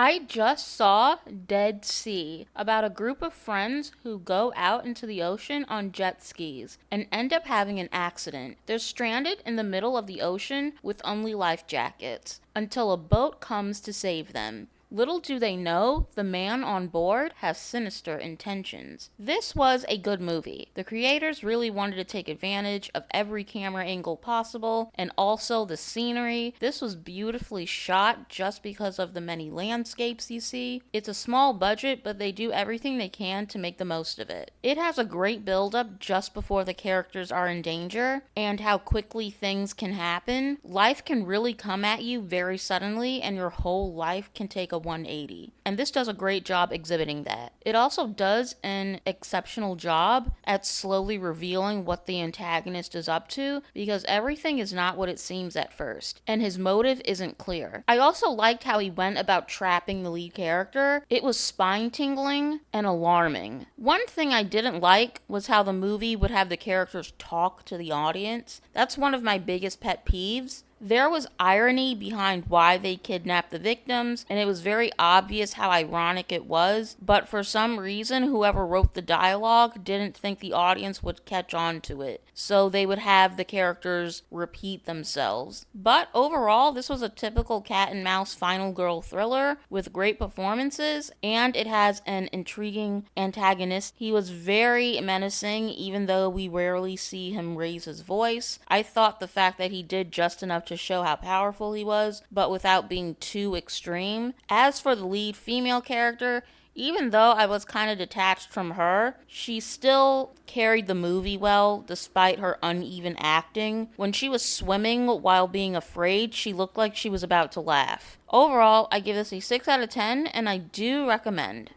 I just saw Dead Sea, about a group of friends who go out into the ocean on jet skis and end up having an accident. They're stranded in the middle of the ocean with only life jackets until a boat comes to save them. Little do they know, the man on board has sinister intentions. This was a good movie. The creators really wanted to take advantage of every camera angle possible and also the scenery. This was beautifully shot just because of the many landscapes you see. It's a small budget, but they do everything they can to make the most of it. It has a great build up just before the characters are in danger and how quickly things can happen. Life can really come at you very suddenly and your whole life can take a 180. And this does a great job exhibiting that. It also does an exceptional job at slowly revealing what the antagonist is up to because everything is not what it seems at first, and his motive isn't clear. I also liked how he went about trapping the lead character. It was spine tingling and alarming. One thing I didn't like was how the movie would have the characters talk to the audience. That's one of my biggest pet peeves. There was irony behind why they kidnapped the victims, and it was very obvious how ironic it was, but for some reason, whoever wrote the dialogue didn't think the audience would catch on to it, so they would have the characters repeat themselves. But overall, this was a typical cat and mouse final girl thriller with great performances, and it has an intriguing antagonist. He was very menacing, even though we rarely see him raise his voice. I thought the fact that he did just enough to show how powerful he was, but without being too extreme. As for the lead female character, even though I was kind of detached from her, she still carried the movie well despite her uneven acting. When she was swimming while being afraid, she looked like she was about to laugh. Overall, I give this a 6 out of 10 and I do recommend.